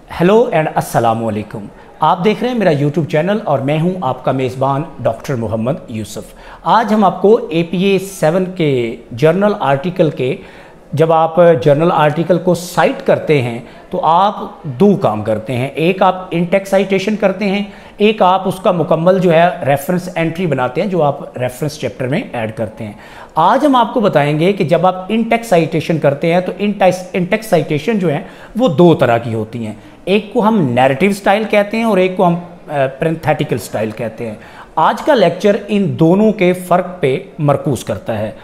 Hello and अस्सलाम वालेकुम। आप देख रहे हैं मेरा यूट्यूब चैनल और मैं हूं आपका मेज़बान डॉक्टर मोहम्मद यूसुफ। आज हम आपको APA 7 के जर्नल आर्टिकल के जब आप जर्नल आर्टिकल को साइट करते हैं तो आप दो काम करते हैं। एक आप इन-टेक्स्ट साइटेशन करते हैं, एक आप उसका मुकम्मल जो है रेफरेंस एंट्री बनाते हैं जो आप रेफरेंस चैप्टर में ऐड करते हैं। आज हम आपको बताएंगे कि जब आप इन-टेक्स्ट साइटेशन करते हैं तो इन-टेक्स्ट साइटेशन जो है वो दो तरह की होती हैं। एक को हम नैरेटिव स्टाइल कहते हैं और एक को हम पैरेंथेटिकल स्टाइल कहते हैं। आज का लेक्चर इन दोनों के फ़र्क पे मरकूज़ करता है।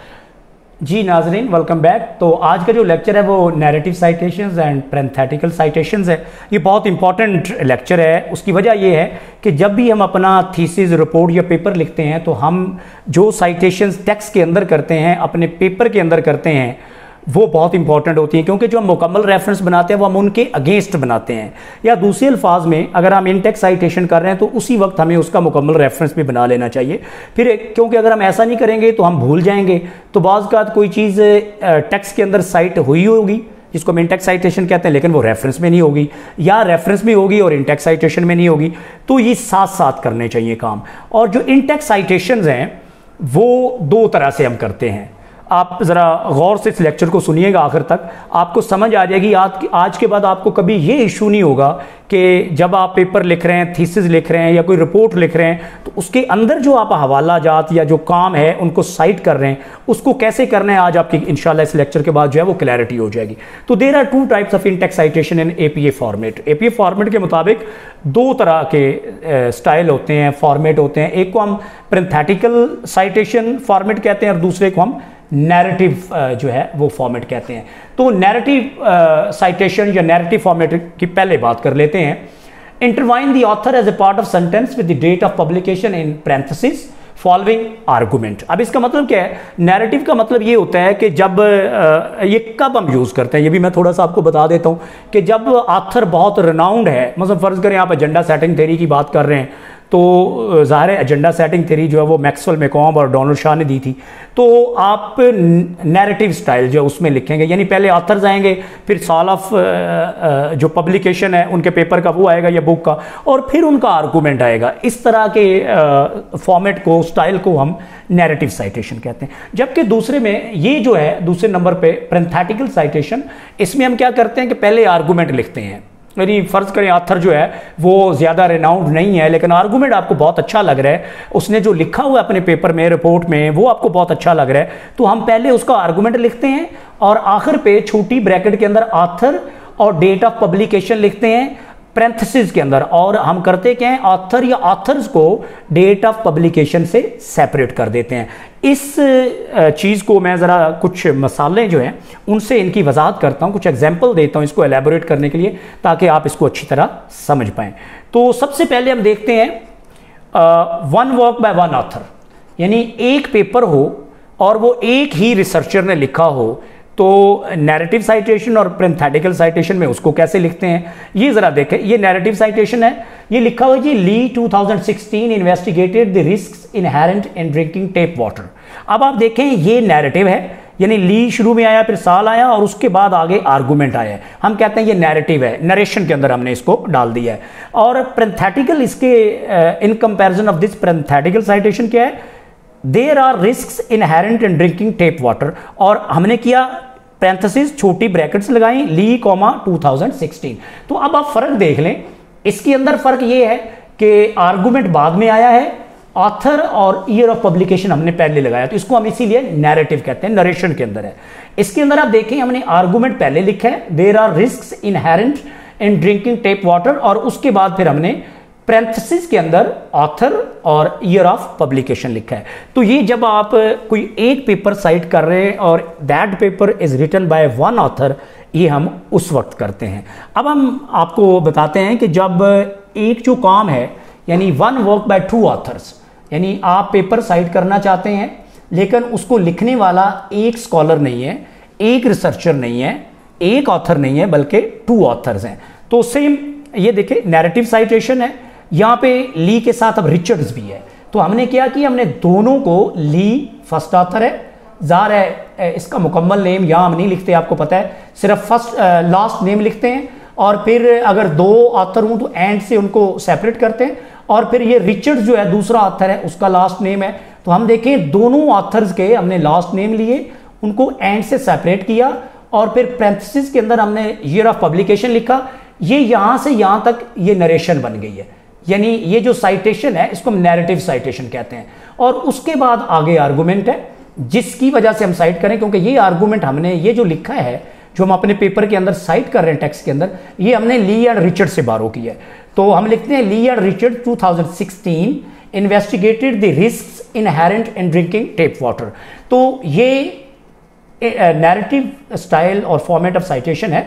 जी नाजरीन, वेलकम बैक। तो आज का जो लेक्चर है वो narrative citations and parenthetical citations है। ये बहुत इंपॉर्टेंट लेक्चर है। उसकी वजह ये है कि जब भी हम अपना थीसिस, रिपोर्ट या पेपर लिखते हैं तो हम जो साइटेशंस टेक्स्ट के अंदर करते हैं, अपने पेपर के अंदर करते हैं, वो बहुत इंपॉर्टेंट होती हैं, क्योंकि जो हम मुकम्मल रेफरेंस बनाते हैं वो हम उनके अगेंस्ट बनाते हैं। या दूसरे अल्फाज में अगर हम इन-टेक्स्ट साइटेशन कर रहे हैं तो उसी वक्त हमें उसका मुकम्मल रेफरेंस भी बना लेना चाहिए। फिर क्योंकि अगर हम ऐसा नहीं करेंगे तो हम भूल जाएंगे। तो बाज़ का कोई चीज़ टेक्स्ट के अंदर साइट हुई होगी जिसको हम इन-टेक्स्ट साइटेशन कहते हैं, लेकिन वो रेफरेंस में नहीं होगी, या रेफरेंस में होगी और इन-टेक्स्ट साइटेशन में नहीं होगी। तो ये साथ साथ करने चाहिए काम। और जो इन-टेक्स्ट साइटेशंस हैं वो दो तरह से हम करते हैं। आप ज़रा गौर से इस लेक्चर को सुनिएगा आखिर तक, आपको समझ आ जाएगी। आज के बाद आपको कभी ये इशू नहीं होगा कि जब आप पेपर लिख रहे हैं, थीसिस लिख रहे हैं या कोई रिपोर्ट लिख रहे हैं तो उसके अंदर जो आप हवाला जात या जो काम है उनको साइट कर रहे हैं उसको कैसे करना है, आज आपकी इंशाल्लाह इस लेक्चर के बाद जो है वो क्लैरिटी हो जाएगी। तो there are two types of in text citation in APA format. APA format के मुताबिक दो तरह के स्टाइल होते हैं, फॉर्मेट होते हैं। एक को हम पैरेंथेटिकल साइटेशन फॉर्मेट कहते हैं और दूसरे को हम नैरेटिव जो है वो फॉर्मेट कहते हैं। तो नैरेटिव साइटेशन या नैरेटिव फॉर्मेट की पहले बात कर लेते हैं। Intertwine the author as a part of sentence with the date of publication in parenthesis following argument. अब इसका मतलब क्या है? नैरेटिव का मतलब ये होता है कि जब ये कब हम यूज़ करते हैं, ये भी मैं थोड़ा सा आपको बता देता हूँ कि जब ऑथर बहुत रिनाउंड है, मतलब फ़र्ज़ करें आप एजेंडा सेटिंग थ्योरी की बात कर रहे हैं तो ज़ाहिर है एजेंडा सेटिंग थ्योरी जो है वो मैक्सवेल, मैकॉम्ब और डोनाल्ड शाह ने दी थी। तो आप नैरेटिव स्टाइल जो उसमें लिखेंगे, यानी पहले ऑथर्स आएंगे, फिर साल ऑफ जो पब्लिकेशन है उनके पेपर का वो आएगा या बुक का, और फिर उनका आर्गूमेंट आएगा। इस तरह के फॉर्मेट को, स्टाइल को हम नैरेटिव साइटेशन कहते हैं। जबकि दूसरे में ये जो है दूसरे नंबर पे पैरेंथेटिकल साइटेशन, इसमें हम क्या करते हैं कि पहले आर्गूमेंट लिखते हैं। यानी फ़र्ज़ करें ऑथर जो है वो ज़्यादा रेनाउंड नहीं है लेकिन आर्गूमेंट आपको बहुत अच्छा लग रहा है, उसने जो लिखा हुआ है अपने पेपर में, रिपोर्ट में, वो आपको बहुत अच्छा लग रहा है, तो हम पहले उसका आर्गूमेंट लिखते हैं और आखिर पे छोटी ब्रैकेट के अंदर ऑथर और डेट ऑफ पब्लिकेशन लिखते हैं पैरेंथेसिस के अंदर। और हम करते क्या है, ऑथर या ऑथर्स को डेट ऑफ पब्लिकेशन से सेपरेट कर देते हैं। इस चीज़ को मैं ज़रा कुछ मसाले जो हैं उनसे इनकी वजाहत करता हूँ, कुछ एग्जांपल देता हूँ इसको एलैबोरेट करने के लिए ताकि आप इसको अच्छी तरह समझ पाएँ। तो सबसे पहले हम देखते हैं one work by one author, यानी एक पेपर हो और वो एक ही रिसर्चर ने लिखा हो, तो नैरेटिव साइटेशन और पैरेंथेटिकल साइटेशन में उसको कैसे लिखते हैं ये ज़रा देखें। ये नैरेटिव साइटेशन है, ये लिखा हुआ है जी, ली 2016 investigated the risks inherent in drinking tap water. अब आप देखें ये नैरेटिव है, यानी ली शुरू में आया, फिर साल आया और उसके बाद आगे आर्गूमेंट आया है। हम कहते हैं ये नैरेटिव है, नरेशन के अंदर हमने इसको डाल दिया है। और पैरेंथेटिकल, इसके in comparison of this parenthetical citation क्या है, there are risks inherent in drinking tap water, और हमने किया पैरेंथेसिस छोटी ब्रैकेट्स लगाई, ली कॉमा 2016। तो अब आप फर्क देख लें, इसके अंदर फर्क ये है कि आर्गूमेंट बाद में आया है, ऑथर और ईयर ऑफ पब्लिकेशन हमने पहले लगाया, तो इसको हम इसीलिए नैरेटिव कहते हैं, नरेशन के अंदर है। इसके अंदर आप देखें हमने आर्गूमेंट पहले लिखा है, there are risks inherent in drinking tap water, और उसके बाद फिर हमने पैरेंथेसिस के अंदर ऑथर और ईयर ऑफ पब्लिकेशन लिखा है। तो ये जब आप कोई एक पेपर साइट कर रहे हैं और that paper is written by one author, ये हम उस वक्त करते हैं। अब हम आपको बताते हैं कि जब एक जो काम है, यानी one work by two authors, यानी आप पेपर साइट करना चाहते हैं लेकिन उसको लिखने वाला एक स्कॉलर नहीं है, एक रिसर्चर नहीं है, एक ऑथर नहीं है, बल्कि टू ऑथर्स हैं। तो सेम ये देखिए नैरेटिव साइटेशन है, यहाँ पे ली के साथ अब रिचर्ड्स भी है। तो हमने क्या किया, हमने दोनों को, ली फर्स्ट ऑथर है, ज़ाहिर है इसका मुकम्मल नेम यहाँ हम नहीं लिखते, आपको पता है, सिर्फ फर्स्ट लास्ट नेम लिखते हैं और फिर अगर दो ऑथर हूं तो एंड से उनको सेपरेट करते हैं, और फिर ये रिचर्ड्स जो है दूसरा ऑथर है उसका लास्ट नेम है, तो हम देखें दोनों ऑथर्स के हमने लास्ट नेम लिए, उनको एंड से सेपरेट किया और फिर पैरेंथेसिस के अंदर हमने ईयर ऑफ पब्लिकेशन लिखा। ये यहां से यहां तक ये नरेशन बन गई है, यानी ये जो साइटेशन है इसको हम नैरेटिव साइटेशन कहते हैं। और उसके बाद आगे आर्गुमेंट है जिसकी वजह से हम साइट करें, क्योंकि ये आर्गुमेंट हमने ये जो लिखा है जो हम अपने पेपर के अंदर साइट कर रहे हैं टेक्स्ट के अंदर, ये हमने ली एंड रिचर्ड से बारो किया है। तो हम लिखते हैं Lee and Richard 2016 investigated the risk inherent in drinking tap water. तो ये नैरेटिव स्टाइल और फॉर्मेट ऑफ साइटेशन है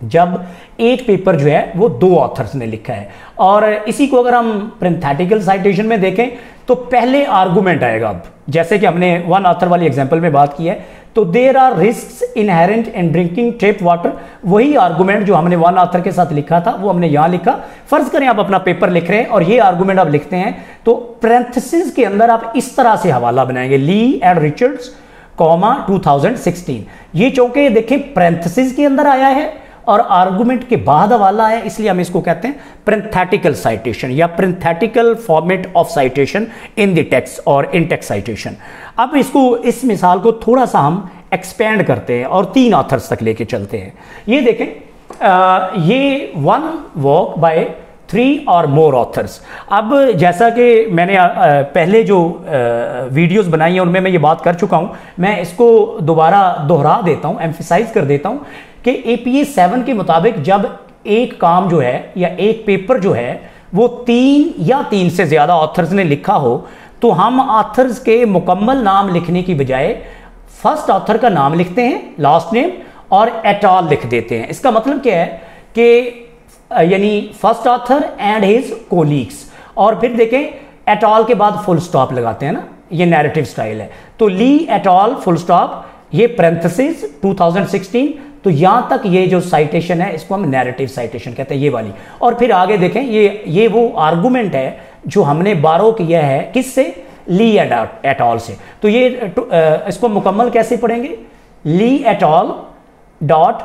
जब एक पेपर जो है वो दो ऑथर्स ने लिखा है। और इसी को अगर हम पैरेंथेटिकल साइटेशन में देखें तो पहले आर्गुमेंट आएगा। अब जैसे कि हमने वन ऑथर वाली एग्जांपल में बात की है, तो there are risks inherent in drinking tap water, वही आर्गुमेंट जो हमने वन ऑथर के साथ लिखा था वो हमने यहां लिखा। फर्ज करें आप अपना पेपर लिख रहे हैं और ये आर्गुमेंट आप लिखते हैं, तो पैरेंथेसिस के अंदर आप इस तरह से हवाला बनाएंगे, ली एंड रिचर्ड्स कॉमा 2016। ये चौके देखें पैरेंथेसिस के अंदर आया है और आर्गुमेंट के बाद हवाला है, इसलिए हम इसको कहते हैं पैरेंथेटिकल साइटेशन या parenthetical format of citation in the text और इन टेक्स्ट साइटेशन। अब इसको इस मिसाल को थोड़ा सा हम एक्सपेंड करते हैं और तीन ऑथर्स तक लेके चलते हैं। ये देखें ये वन वर्क बाय 3 और मोर ऑथर्स। अब जैसा कि मैंने पहले जो वीडियोस बनाई हैं उनमें मैं ये बात कर चुका हूं, मैं इसको दोबारा दोहरा देता हूं, एम्फिसाइज कर देता हूं कि APA 7 के मुताबिक जब एक काम जो है या एक पेपर जो है वो 3 या 3 से ज्यादा ऑथर्स ने लिखा हो, तो हम ऑथर्स के मुकम्मल नाम लिखने की बजाय फर्स्ट ऑथर का नाम लिखते हैं, लास्ट नेम, और एट ऑल लिख देते हैं। इसका मतलब क्या है कि यानी first author and his colleagues, और फिर देखें एट ऑल के बाद फुल स्टॉप लगाते हैं ना, ये नैरेटिव स्टाइल है। तो ली एट ऑल फुल स्टॉप, ये पैरेंथेसिस 2016, तो यहां तक ये जो साइटेशन है इसको हम नैरेटिव साइटेशन कहते हैं, ये वाली। और फिर आगे देखें ये वो आर्गुमेंट है जो हमने बारो किया है किससे, ली एट ऑल से। तो ये इसको मुकम्मल कैसे पढ़ेंगे, ली एट ऑल डॉट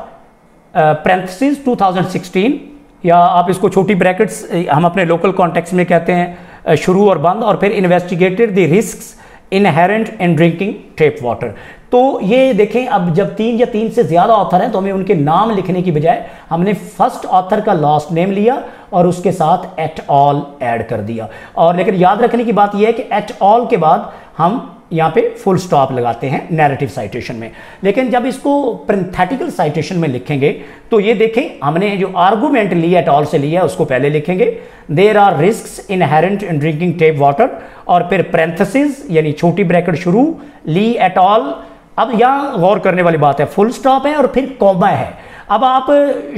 पैरेंथेसिस 2016, या आप इसको छोटी ब्रैकेट्स हम अपने लोकल कॉन्टेक्स्ट में कहते हैं शुरू और बंद, और फिर investigated the risks inherent in drinking tap water. तो ये देखें अब जब 3 या 3 से ज्यादा ऑथर हैं तो हमें उनके नाम लिखने की बजाय हमने फर्स्ट ऑथर का लास्ट नेम लिया और उसके साथ एट ऑल ऐड कर दिया। और लेकिन याद रखने की बात यह है कि एट ऑल के बाद हम यहाँ पे फुल स्टॉप लगाते हैं नैरेटिव साइटेशन में। लेकिन जब इसको पैरेंथेटिकल साइटेशन में लिखेंगे तो ये देखें हमने जो आर्गुमेंट लिया एट ऑल से लिया उसको पहले लिखेंगे, there are risks inherent in drinking tap water, और फिर पैरेंथेसिस यानी छोटी ब्रैकेट शुरू, ली एट ऑल। अब यहां गौर करने वाली बात है, फुल स्टॉप है और फिर कॉमा है। अब आप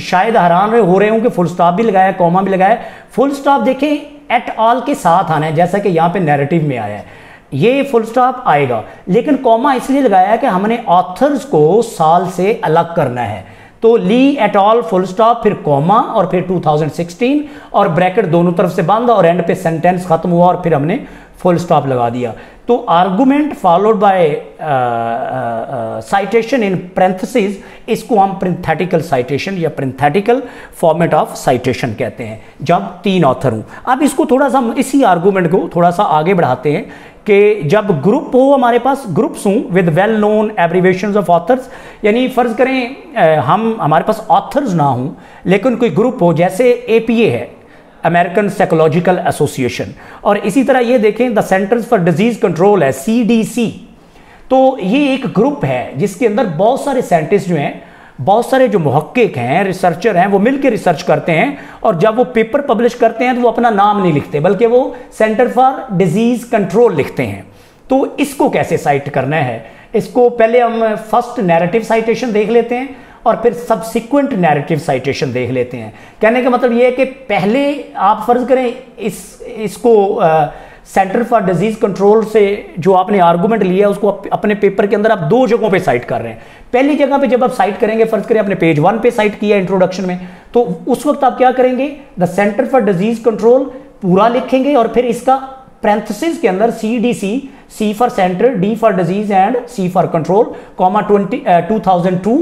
शायद हैरान हो रहे हो कि फुल स्टॉप भी लगाया, कॉमा भी लगाया। फुल स्टॉप देखें एट ऑल के साथ आना है, जैसा कि यहां पे नैरेटिव में आया है, ये फुल स्टॉप आएगा। लेकिन कॉमा इसलिए लगाया है कि हमने ऑथर्स को साल से अलग करना है। तो ली एट ऑल फुल स्टॉप, फिर कॉमा, और फिर 2016, और ब्रैकेट दोनों तरफ से बंद, और एंड पे सेंटेंस खत्म हुआ और फिर हमने फुल स्टॉप लगा दिया। तो argument followed by citation in parenthesis, इसको हम पैरेंथेटिकल साइटेशन या पैरेंथेटिकल फॉर्मेट ऑफ साइटेशन कहते हैं जब 3 ऑथर हूं। अब इसको थोड़ा सा इसी आर्गुमेंट को थोड़ा सा आगे बढ़ाते हैं कि जब ग्रुप हो, हमारे पास ग्रुप्स हों with well known abbreviations of authors, यानी फर्ज करें हमारे पास ऑथर्स ना हों लेकिन कोई ग्रुप हो, जैसे APA है, अमेरिकन साइकोलॉजिकल एसोसिएशन, और इसी तरह ये देखें the centres for disease control है, CDC। तो ये एक ग्रुप है जिसके अंदर बहुत सारे साइंटिस्ट जो हैं, बहुत सारे जो मुहक्किक हैं, रिसर्चर हैं, वो मिलकर रिसर्च करते हैं, और जब वो पेपर पब्लिश करते हैं तो वो अपना नाम नहीं लिखते बल्कि वो सेंटर फॉर डिजीज कंट्रोल लिखते हैं। तो इसको कैसे साइट करना है, इसको पहले हम फर्स्ट नैरेटिव साइटेशन देख लेते हैं और फिर सब्सिक्वेंट नैरेटिव साइटेशन देख लेते हैं। कहने का मतलब ये है कि पहले आप फर्ज करें इसको सेंटर फॉर डिजीज कंट्रोल से जो आपने आर्गुमेंट लिया उसको अपने पेपर के अंदर आप 2 जगहों पे साइट कर रहे हैं। पहली जगह पे जब आप साइट करेंगे, फर्ज करें आपने पेज 1 पे साइट किया इंट्रोडक्शन में, तो उस वक्त आप क्या करेंगे, the centre for disease control पूरा लिखेंगे और फिर इसका पैरेंथेसिस के अंदर CDC, C for centre, D for disease and C for control, comma 2002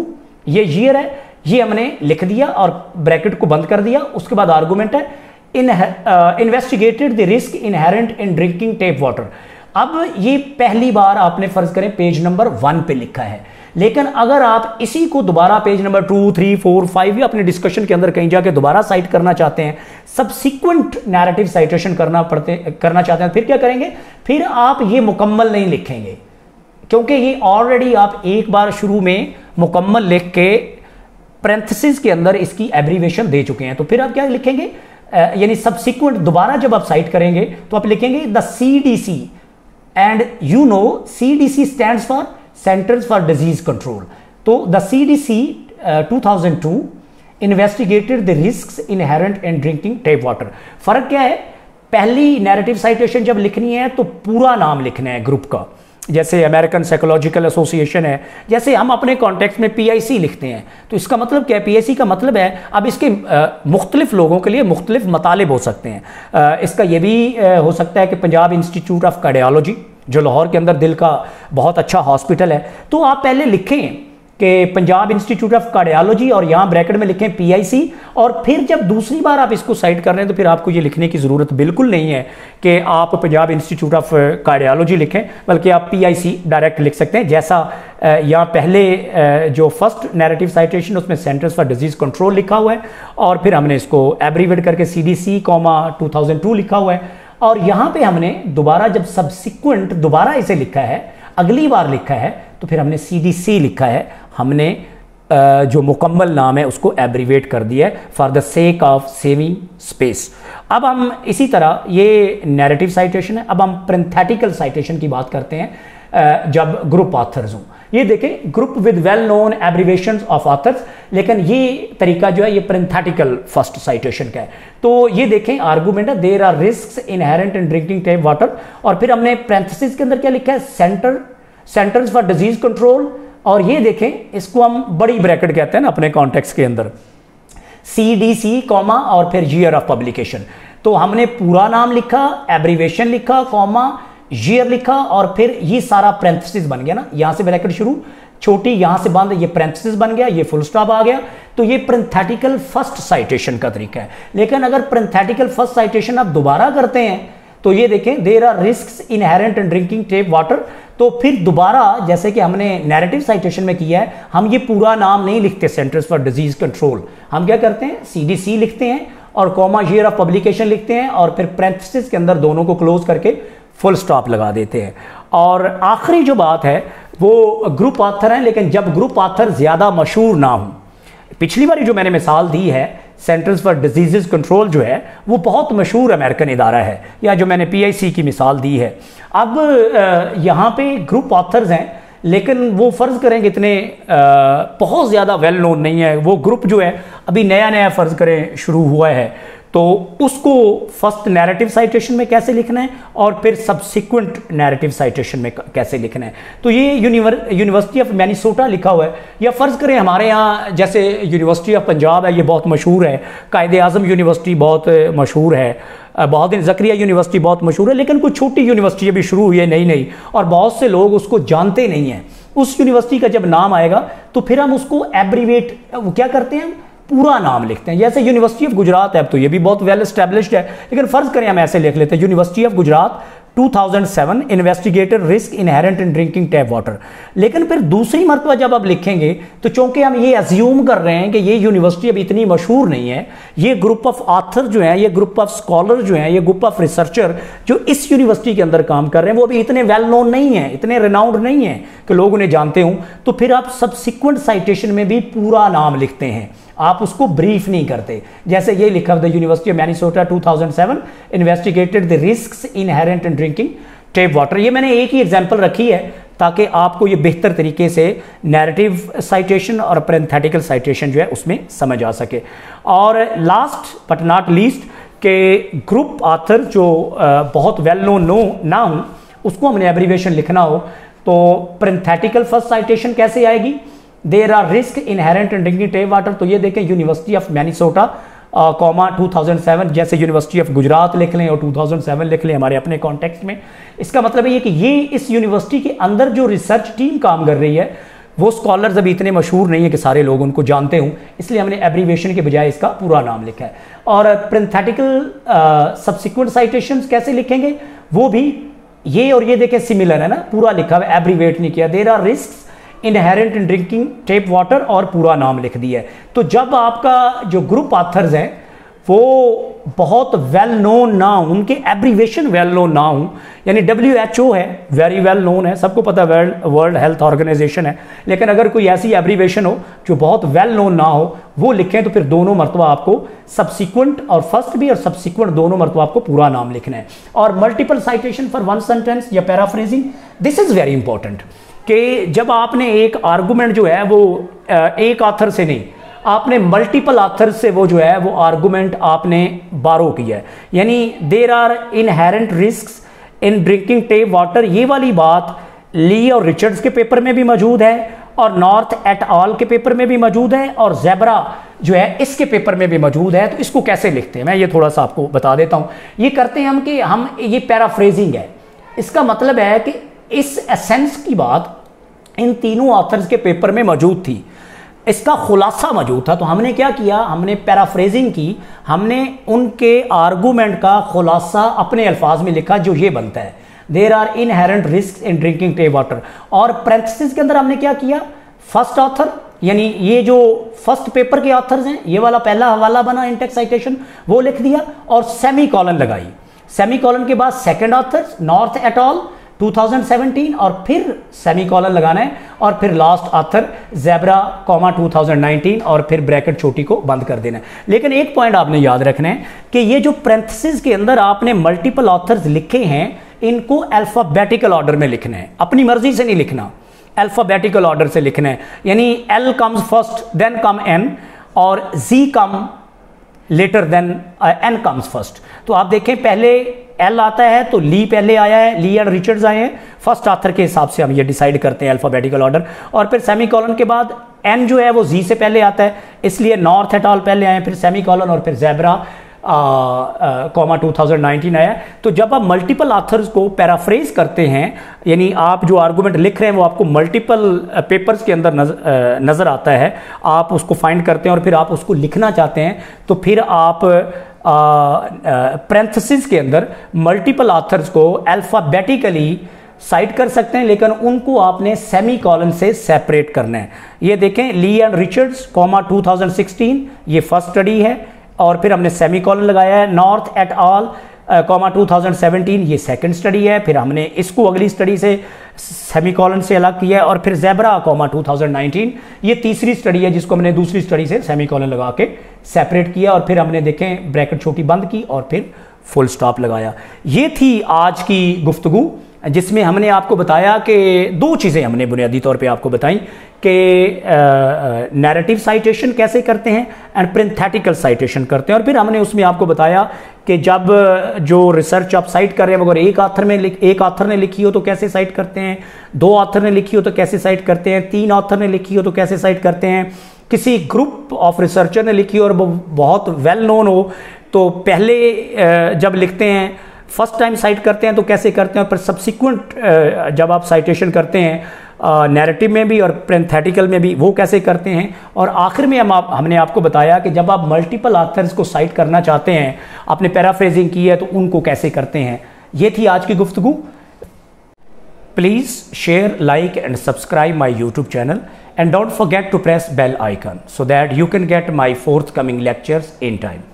ये ईयर है, ये हमने लिख दिया और ब्रैकेट को बंद कर दिया। उसके बाद आर्गुमेंट है investigated the risk inherent in drinking tap water. अब ये पहली बार आपने फर्ज करें पेज नंबर 1 पे लिखा है, लेकिन अगर आप इसी को दोबारा पेज नंबर 2, 3, 4, 5 या अपने डिस्कशन के अंदर कहीं जाके दोबारा साइट करना चाहते हैं, सबसिक्वेंट नैरेटिव साइटेशन करना चाहते हैं, फिर क्या करेंगे? फिर आप ये मुकम्मल नहीं लिखेंगे, क्योंकि ये ऑलरेडी आप एक बार शुरू में मुकम्मल लिख के पैरेंथेसिस के अंदर इसकी एब्रीवेशन दे चुके हैं। तो फिर आप क्या लिखेंगे? यानी सबसिक्वेंट दोबारा जब आप साइट करेंगे तो आप लिखेंगे the CDC, and you know CDC stands for centers for disease control. तो the CDC 2002 investigated the risks inherent in drinking tap water. फर्क क्या है? पहली नैरेटिव साइटेशन जब लिखनी है तो पूरा नाम लिखना है ग्रुप का, जैसे अमेरिकन साइकोलॉजिकल एसोसिएशन है, जैसे हम अपने कॉन्टेक्स्ट में PIC लिखते हैं। तो इसका मतलब क्या है? PIC का मतलब है, अब इसके मुख्तलिफ लोगों के लिए मुख्तलिफ मतालिब हो सकते हैं। इसका ये भी हो सकता है कि पंजाब इंस्टीट्यूट ऑफ कार्डियोलॉजी, जो लाहौर के अंदर दिल का बहुत अच्छा हॉस्पिटल है, तो आप पहले लिखें कि पंजाब इंस्टीट्यूट ऑफ कार्डियोलॉजी और यहाँ ब्रैकेट में लिखें PIC, और फिर जब दूसरी बार आप इसको साइट कर रहे हैं तो फिर आपको ये लिखने की ज़रूरत बिल्कुल नहीं है कि आप पंजाब इंस्टीट्यूट ऑफ कार्डियोलॉजी लिखें, बल्कि आप PIC डायरेक्ट लिख सकते हैं। जैसा यहाँ पहले जो फर्स्ट नैरेटिव साइटेशन उसमें सेंटर्स फॉर डिजीज कंट्रोल लिखा हुआ है, और फिर हमने इसको एब्रीवेट करके CDC, 2002 लिखा हुआ है। और यहाँ पे हमने दोबारा जब सबसिक्वेंट दोबारा इसे लिखा है, अगली बार लिखा है, तो फिर हमने CDC लिखा है, हमने जो मुकम्मल नाम है उसको एब्रीवेट कर दिया है for the sake of saving space. अब हम इसी तरह, ये नैरेटिव साइटेशन है, अब हम पैरेंथेटिकल साइटेशन की बात करते हैं जब ग्रुप ऑथर्स हों। ये देखें, group with well known abbreviations of authors, लेकिन ये तरीका जो है ये पैरेंथेटिकल फर्स्ट साइटेशन का है। तो ये देखें, आर्गुमेंट है there are risks inherent in drinking tap water, और फिर हमने पैरेंथेसिस के अंदर क्या लिखा है? Centers for disease Control. और ये देखें, इसको हम बड़ी ब्रैकेट कहते हैं ना अपने कॉन्टेक्स्ट के अंदर, CDC, कॉमा और फिर ईयर ऑफ पब्लिकेशन। तो हमने पूरा नाम लिखा, एब्रीवेशन लिखा, कॉमा, ईयर लिखा, और फिर ये सारा पैरेंथेसिस बन गया ना, यहां से ब्रैकेट शुरू, छोटी यहां से बंद, ये पैरेंथेसिस बन गया, ये फुल स्टॉप आ गया। तो ये पैरेंथेटिकल फर्स्ट साइटेशन का तरीका है। लेकिन अगर पैरेंथेटिकल फर्स्ट साइटेशन आप दोबारा करते हैं तो ये देखें, there are risks inherent in drinking tap water. तो फिर दोबारा जैसे कि हमने नैरेटिव साइटेशन में किया है, हम ये पूरा नाम नहीं लिखते सेंटर्स फॉर डिजीज कंट्रोल, हम क्या करते हैं? CDC लिखते हैं और कॉमा, ईयर ऑफ पब्लिकेशन लिखते हैं, और फिर पैरेंथेसिस के अंदर दोनों को क्लोज करके फुल स्टॉप लगा देते हैं। और आखिरी जो बात है वो ग्रुप ऑथर है, लेकिन जब ग्रुप ऑथर ज्यादा मशहूर ना हो। पिछली बार जो मैंने मिसाल दी है, सेंटर्स फॉर डिजीजेस कंट्रोल जो है वो बहुत मशहूर अमेरिकन इदारा है, या जो मैंने PIC की मिसाल दी है। अब यहाँ पे ग्रुप ऑथर्स हैं, लेकिन वो फर्ज करें कि इतने बहुत ज़्यादा वेल नोन नहीं है। वो ग्रुप जो है अभी नया नया फर्ज करें शुरू हुआ है, तो उसको फर्स्ट नैरेटिव साइटेशन में कैसे लिखना है और फिर सब्सिक्वेंट नैरेटिव साइटेशन में कैसे लिखना है। तो ये यूनिवर्सिटी ऑफ मैनीसोटा लिखा हुआ है, या फर्ज करें हमारे यहाँ जैसे यूनिवर्सिटी ऑफ पंजाब है, ये बहुत मशहूर है, कायदे आज़म यूनिवर्सिटी बहुत मशहूर है, बहाउद्दीन ज़करिया यूनिवर्सिटी बहुत मशहूर है, लेकिन कुछ छोटी यूनिवर्सिटी अभी शुरू हुई है नई नई, और बहुत से लोग उसको जानते नहीं हैं। उस यूनिवर्सिटी का जब नाम आएगा तो फिर हम उसको एब्रीवेट क्या करते हैं, पूरा नाम लिखते हैं। जैसे यूनिवर्सिटी ऑफ गुजरात है, अब तो ये भी बहुत वेल एस्टेब्लिश्ड है, लेकिन फर्ज करें हम ऐसे लिख लेते हैं, university of Gujarat 2007 investigated risk inherent in drinking tap water. लेकिन फिर दूसरी मरतबा जब आप लिखेंगे तो चूंकि हम ये अज्यूम कर रहे हैं कि ये यूनिवर्सिटी अब इतनी मशहूर नहीं है, ये ग्रुप ऑफ ऑथर जो हैं, ये ग्रुप ऑफ स्कॉलर जो हैं, ये ग्रुप ऑफ रिसर्चर जो इस यूनिवर्सिटी के अंदर काम कर रहे हैं, वो अभी इतने वेल नोन नहीं है, इतने रिनाउंड नहीं है कि लोग उन्हें जानते हों, तो फिर आप सब्सिक्वेंट साइटेशन में भी पूरा नाम लिखते हैं, आप उसको ब्रीफ नहीं करते। जैसे ये लिखा the university of Minnesota 2007 investigated the risks inherent in drinking tap water. ये मैंने एक ही एग्जांपल रखी है ताकि आपको ये बेहतर तरीके से नैरेटिव साइटेशन और पैरेंथेटिकल साइटेशन जो है उसमें समझ आ सके। और लास्ट बट नॉट लीस्ट के ग्रुप ऑथर जो बहुत वेल नोन ना हो, उसको हमने एब्रीवेशन लिखना हो, तो पैरेंथेटिकल फर्स्ट साइटेशन कैसे आएगी, there are risk inherent in drinking tap water. तो ये देखें यूनिवर्सिटी ऑफ मैनीसोटा 2007, जैसे यूनिवर्सिटी ऑफ गुजरात लिख लें और 2007 लिख लें हमारे अपने कॉन्टेक्स्ट में। इसका मतलब ये कि ये इस यूनिवर्सिटी के अंदर जो रिसर्च टीम काम कर रही है, वो स्कॉलर्स अभी इतने मशहूर नहीं है कि सारे लोग उनको जानते हों, इसलिए हमने एब्रीवेशन के बजाय इसका पूरा नाम लिखा है। और पैरेंथेटिकल सब्सिक्वेंट साइटेशंस कैसे लिखेंगे, वो भी ये और ये देखें सिमिलर है ना, पूरा लिखा हुआ, एब्रीवेट नहीं किया। There are risk inherent in drinking tap water, और पूरा नाम लिख दिया है। तो जब आपका जो ग्रुप ऑथर्स हैं वो बहुत वेल नोन ना हो, उनके एब्रीवेशन वेल नोन ना हो, यानी WHO है, वेरी वेल नोन है, सबको पता वर्ल्ड हेल्थ ऑर्गेनाइजेशन है, लेकिन अगर कोई ऐसी एब्रीवेशन हो जो बहुत वेल नोन ना हो वो लिखें तो फिर दोनों मरतबा आपको सब्सिक्वेंट, और फर्स्ट भी और सब्सिक्वेंट दोनों मरतबा आपको पूरा नाम लिखना है। और multiple citation for one sentence या paraphrasing, this is very important कि जब आपने एक आर्गूमेंट जो है वो एक ऑथर से नहीं, आपने मल्टीपल ऑथर से वो जो है वो आर्गूमेंट आपने बारो किया है। यानी there are inherent risks in drinking tap water, ये वाली बात ली और रिचर्ड्स के पेपर में भी मौजूद है, और नॉर्थ एट ऑल के पेपर में भी मौजूद है, और ज़ेब्रा जो है इसके पेपर में भी मौजूद है। तो इसको कैसे लिखते हैं मैं ये थोड़ा सा आपको बता देता हूँ। ये करते हैं हम कि हम ये पैराफ्रेजिंग है, इसका मतलब है कि इस एसेंस की बात इन तीनों ऑथर्स के पेपर में मौजूद थी, इसका खुलासा मौजूद था। तो हमने क्या किया, हमने पैराफ्रेजिंग की, हमने उनके आर्गूमेंट का खुलासा अपने अल्फाज में लिखा जो ये बनता है, there are inherent risk in drinking tap water. और पैरेंथेसिस के अंदर हमने क्या किया, फर्स्ट ऑथर, यानी ये जो फर्स्ट पेपर के ऑथर्स हैं, ये वाला पहला हवाला बना इंटेक्स साइटेशन, वो लिख दिया, और सेमी कॉलन लगाई। सेमी कॉलन के बाद second authors north at all 2017, और फिर सेमी कॉलन लगाना है, और फिर लास्ट ऑथर ज़ेब्रा 2019, और फिर ब्रैकेट छोटी को बंद कर देना है। लेकिन एक पॉइंट आपने याद रखना है कि ये जो पैरेंथेसिस के अंदर आपने मल्टीपल ऑथर्स लिखे हैं, इनको अल्फाबेटिकल ऑर्डर में लिखना है, अपनी मर्जी से नहीं लिखना, अल्फाबेटिकल ऑर्डर से लिखना है। यानी L comes first then come N, और Z come later than N comes first. तो आप देखें पहले L आता है तो ली पहले आया है, ली एंड रिचर्ड्स आए हैं, फर्स्ट ऑथर के हिसाब से हम ये डिसाइड करते हैं अल्फाबेटिकल ऑर्डर। और फिर सेमी कॉलन के बाद N जो है वो Z से पहले आता है, इसलिए नॉर्थ एट ऑल पहले आए, फिर सेमी कॉलन, और फिर ज़ेब्रा 2019 आया। तो जब आप मल्टीपल ऑथर्स को पैराफ्रेज करते हैं, यानी आप जो आर्गूमेंट लिख रहे हैं वो आपको मल्टीपल पेपर्स के अंदर नज़र आता है, आप उसको फाइंड करते हैं और फिर आप उसको लिखना चाहते हैं, तो फिर आप पैरेंथेसिस के अंदर मल्टीपल ऑथर्स को अल्फाबेटिकली साइट कर सकते हैं, लेकिन उनको आपने सेमी कॉलन से सेपरेट करना है। ये देखें, ली एंड रिचर्ड्स 2016, ये फर्स्ट स्टडी है, और फिर हमने सेमी कॉलन लगाया है। नॉर्थ एट ऑल 2017, ये सेकंड स्टडी है, फिर हमने इसको अगली स्टडी से सेमी कॉलन से अलग किया है, और फिर ज़ेब्रा 2019, ये तीसरी स्टडी है जिसको हमने दूसरी स्टडी से सेमी कॉलन लगा के सेपरेट किया, और फिर हमने देखें ब्रैकेट छोटी बंद की और फिर फुल स्टॉप लगाया। ये थी आज की गुफ्तगू जिसमें हमने आपको बताया कि दो चीज़ें हमने बुनियादी तौर पे आपको बताई कि नैरेटिव साइटेशन कैसे करते हैं एंड पैरेंथेटिकल साइटेशन करते हैं, और फिर हमने उसमें आपको बताया कि जब जो रिसर्च आप साइट कर रहे हैं अगर एक ऑथर ने लिखी हो तो कैसे साइट करते हैं, दो ऑथर ने लिखी हो तो कैसे साइट करते हैं, तीन ऑथर ने लिखी हो तो कैसे साइट करते हैं, किसी ग्रुप ऑफ रिसर्चर ने लिखी हो और वो बहुत वेल नोन हो तो पहले जब लिखते हैं फर्स्ट टाइम साइट करते हैं तो कैसे करते हैं, पर सब्सिक्वेंट जब आप साइटेशन करते हैं नैरेटिव में भी और पैरेंथेटिकल में भी वो कैसे करते हैं, और आखिर में हमने आपको बताया कि जब आप मल्टीपल ऑथर्स को साइट करना चाहते हैं, आपने पैराफ्रेजिंग की है तो उनको कैसे करते हैं। ये थी आज की गुफ्तगू। Please share, like and subscribe my YouTube channel and don't forget to press bell icon so that you can get my forthcoming lectures in time.